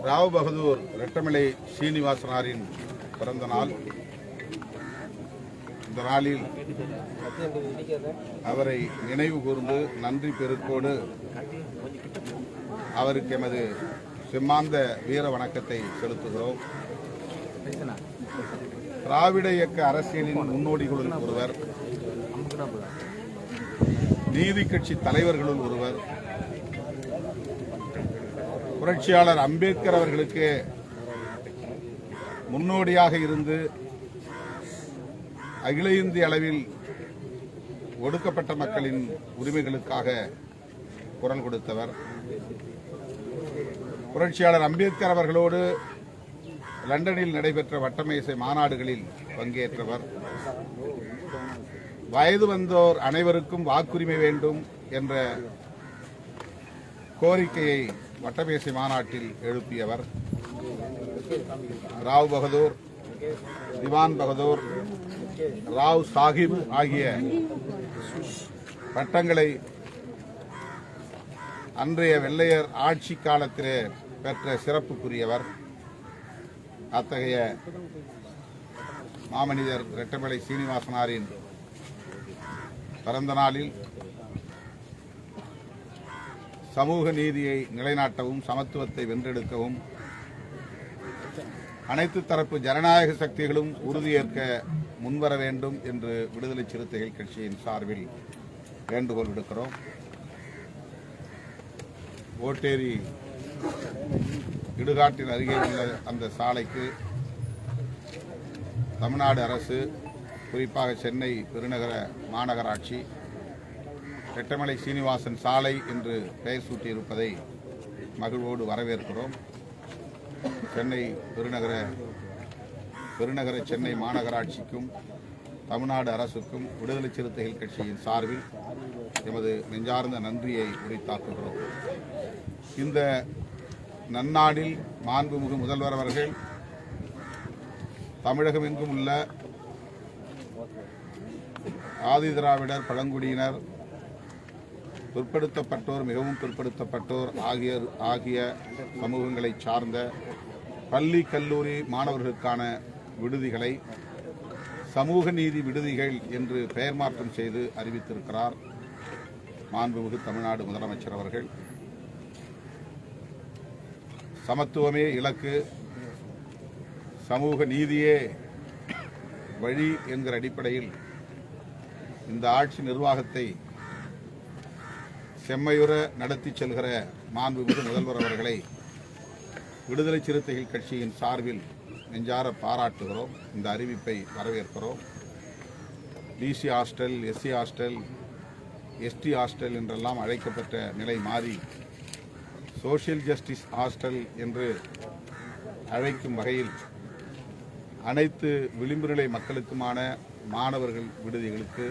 ராவ் பகதூர் ரெட்டமலை சீனிவாசனாரின் பிறந்த நாள். இந்த நாளில் அவரை நினைவு கூர்ந்து நன்றி பெருக்கோடு அவருக்கு எமது செம்மாந்த வீர வணக்கத்தை செலுத்துகிறோம். திராவிட இயக்க அரசியலின் முன்னோடிகளுள் ஒருவர், நீதி கட்சி தலைவர்களுள் ஒருவர், புரட்சியாளர் அம்பேத்கர் அவர்களுக்கு முன்னோடியாக இருந்து அகில இந்திய அளவில் ஒடுக்கப்பட்ட மக்களின் உரிமைகளுக்காக குரல் கொடுத்தவர். புரட்சியாளர் அம்பேத்கர் அவர்களோடு லண்டனில் நடைபெற்ற வட்டமேசை மாநாடுகளில் பங்கேற்றவர். வயது வந்தோர் அனைவருக்கும் வாக்குரிமை வேண்டும் என்ற கோரிக்கையை வட்டமேசை மாநாட்டில் எழுப்பியவர். ராவ் பகதூர், திவான் பகதூர், ராவ் சாஹிப் ஆகிய பட்டங்களை அன்றைய வெள்ளையர் ஆட்சி காலத்திலே பெற்ற சிறப்புக்குரியவர். அத்தகைய மாமனிதர் ரெட்டமலை சீனிவாசனாரின் பிறந்த நாளில் சமூக நீதியை நிலைநாட்டவும் சமத்துவத்தை வென்றெடுக்கவும் அனைத்து தரப்பு ஜனநாயக சக்திகளும் உறுதியேற்க முன்வர வேண்டும் என்று விடுதலை சிறுத்தைகள் கட்சியின் சார்பில் வேண்டுகோள் விடுக்கிறோம். ஓட்டேரி இடுகாட்டின் அருகே உள்ள அந்த சாலைக்கு தமிழ்நாடு அரசு, குறிப்பாக சென்னை பெருநகர மாநகராட்சி ரெட்டமலை சீனிவாசன் சாலை என்று பெயர் சூட்டியிருப்பதை மகிழ்வோடு வரவேற்கிறோம். சென்னை பெருநகர சென்னை மாநகராட்சிக்கும் தமிழ்நாடு அரசுக்கும் விடுதலை சிறுத்தைகள் கட்சியின் சார்பில் எமது நெஞ்சார்ந்த நன்றியை உரித்தாக்குகிறோம். இந்த நன்னாளில் மாண்புமிகு முதல்வர் அவர்கள் தமிழகம் எங்கும் உள்ள ஆதிதிராவிடர், பழங்குடியினர், பிற்படுத்தப்பட்டோர், மிகவும் பிற்படுத்தப்பட்டோர் ஆகிய சமூகங்களை சார்ந்த பள்ளி கல்லூரி மாணவர்களுக்கான விடுதிகளை சமூக நீதி விடுதிகள் என்று பெயர் மாற்றம் செய்து அறிவித்திருக்கிறார் மாண்புமிகு தமிழ்நாடு முதலமைச்சர் அவர்கள். சமத்துவமே இலக்கு, சமூக நீதியே வழி என்கிற அடிப்படையில் இந்த ஆட்சி நிர்வாகத்தை செம்மையுற நடத்தி செல்கிற மாண்புமிகு முதல்வர் அவர்களை விடுதலை சிறுத்தைகள் கட்சியின் சார்பில் நெஞ்சார பாராட்டுகிறோம். இந்த அறிவிப்பை வரவேற்கிறோம். BC hostel, SC hostel, ST hostel என்றெல்லாம் அழைக்கப்பட்ட நிலை மாறி சோஷியல் ஜஸ்டிஸ் ஹாஸ்டல் என்று அழைக்கும் வகையில் அனைத்து விளிம்புநிலை மக்களுக்குமான மாணவர்கள் விடுதிகளுக்கு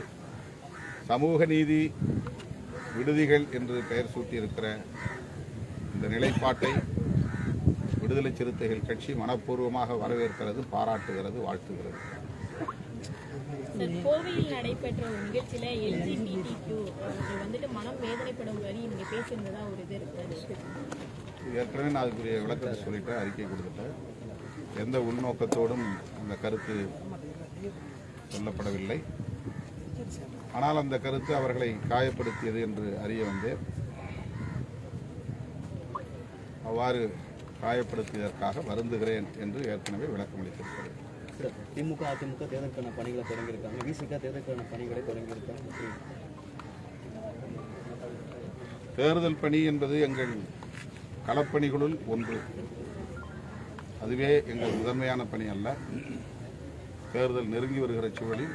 சமூக நீதி விடுதிகள் என்று பெயர் சூட்டியிருக்கிற இந்த நிலைப்பாட்டை விடுதலை சிறுத்தைகள் கட்சி மனப்பூர்வமாக வரவேற்கிறது, பாராட்டுகிறது, வாழ்த்துகிறது. கோவையில் நடைபெற்ற ஒரு நிகழ்ச்சியில LGBTQ வந்துட்டு மனம் வேதனைப்படும் வரி நீங்க பேசியிருந்ததா ஒரு இது இருக்கு. ஏற்கனவே நான் அதுக்குரிய விளக்கத்தை சொல்லிட்டேன், அறிக்கை கொடுத்துட்டேன். எந்த உள்நோக்கத்தோடும் அந்த கருத்து சொல்லப்படவில்லை. ஆனால் அந்த கருத்து அவர்களை காயப்படுத்தியது என்று அறிய வந்தேன். அவ்வாறு காயப்படுத்தியதற்காக வருந்துகிறேன் என்று ஏற்கனவே விளக்கம் அளித்திருக்கிறேன். திமுக, அதிமுக தேர்தலுக்கான பணிகளை தொடங்கியிருக்காங்க. விசிக தேர்தலுக்கான பணிகளை தொடங்கியிருக்காங்க. தேர்தல் பணி என்பது எங்கள் களப்பணிகளுள் ஒன்று. அதுவே எங்கள் முதன்மையான பணி அல்ல. தேர்தல் நெருங்கி வருகிற சூழலில்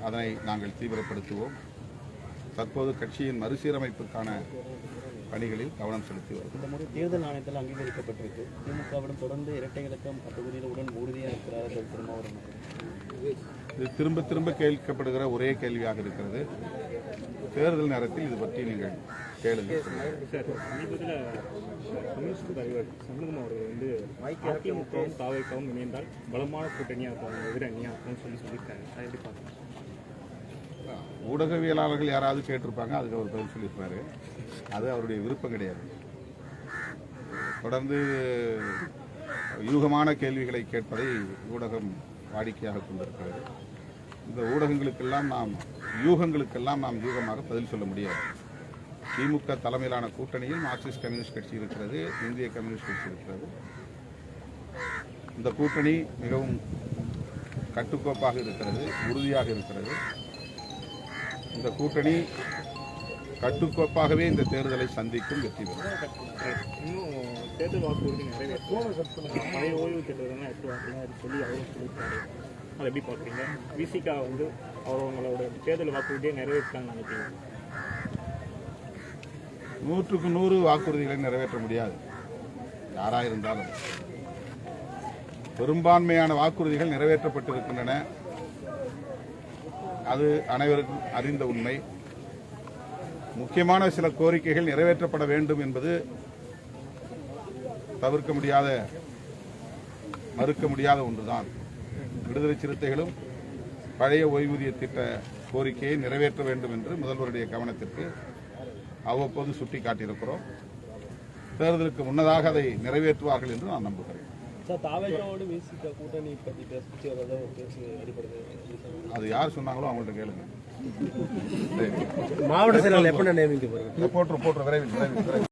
அதனை நாங்கள் தீவிரப்படுத்துவோம். தற்போது கட்சியின் மறுசீரமைப்புக்கான பணிகளில் கவனம் செலுத்தி வருகிறது. இந்த முறை தேர்தல் ஆணையத்தில் அங்கீகரிக்கப்பட்டிருக்கு. திமுகவிடம் தொடர்ந்து இரட்டை இலக்கம் தொகுதியில் உடன் உறுதியாக இருக்கிறார் திருமாவளவன். இது திரும்ப திரும்ப கேட்கப்படுகிற ஒரே கேள்வியாக இருக்கிறது. தேர்தல் நேரத்தில் இது பற்றி நீங்கள் கேளுங்கள். கம்யூனிஸ்ட் தலைவர் சண்முகம் அவர்கள் வந்து அதிமுகவும் தாவேகவும் இணைந்தால் பலமான கூட்டணியாக இருக்கும், எதிரணியாக இருக்கும்னு சொல்லியிருக்காங்க. அதை எப்படி பார்க்கலாம்? ஊடகவியலாளர்கள் யாராவது கேட்டிருப்பாங்க, அதுக்கு அவர் பதில் சொல்லியிருப்பாரு. அது அவருடைய விருப்பம் கிடையாது. தொடர்ந்து யூகமான கேள்விகளை கேட்பதை ஊடகம் வாடிக்கையாக கொண்டிருக்கிறது. இந்த ஊடகங்களுக்கெல்லாம் யூகங்களுக்கெல்லாம் நாம் யூகமாக பதில் சொல்ல முடியாது. திமுக தலைமையிலான கூட்டணியில் மார்க்சிஸ்ட் கம்யூனிஸ்ட் கட்சி இருக்கிறது, இந்திய கம்யூனிஸ்ட் கட்சி இருக்கிறது. இந்த கூட்டணி மிகவும் கட்டுக்கோப்பாக இருக்கிறது, உறுதியாக இருக்கிறது. இந்த கூட்டணி கட்டுக்கோப்பாகவே இந்த தேர்தலை சந்திக்கும், வெற்றி பெறும். இன்னும் தேர்தல் வாக்குறுதி நிறைவேற்ற பழைய ஓய்வு திட்டம்லாம் எப்படி அப்படின்னு சொல்லி அவரும் சொல்லியிருக்காரு. அதை எப்படி பார்க்குறீங்க? விசிகா வந்து அவங்களோட தேர்தல் வாக்குறுதியை நிறைவேற்றலாம்னு நினைக்கிறீங்க? 100க்கு 100 வாக்குறுதிகளை நிறைவேற்ற முடியாது. யாராக இருந்தாலும் பெரும்பான்மையான வாக்குறுதிகள் நிறைவேற்றப்பட்டிருக்கின்றன. அது அனைவருக்கும் அறிந்த உண்மை. முக்கியமான சில கோரிக்கைகள் நிறைவேற்றப்பட வேண்டும் என்பது தவிர்க்க முடியாத, மறுக்க முடியாத ஒன்றுதான். விடுதலை சிறுத்தைகளும் பழைய ஓய்வூதிய திட்ட கோரிக்கையை நிறைவேற்ற வேண்டும் என்று முதல்வருடைய கவனத்திற்கு அவ்வப்போது சுட்டிக்காட்டியிருக்கிறோம். தேர்தலுக்கு முன்னதாக அதை நிறைவேற்றுவார்கள் என்று நான் நம்புகிறேன். தாவேகாவோடு விசிக கூட்டணி பற்றி பேசி அடிப்படுது. அது யார் சொன்னாங்களோ அவங்கள்ட்ட கேளுங்க. மாவட்ட செயலாளர் எப்ப நியமிக்க போறீங்க? போட்டு விரைவில்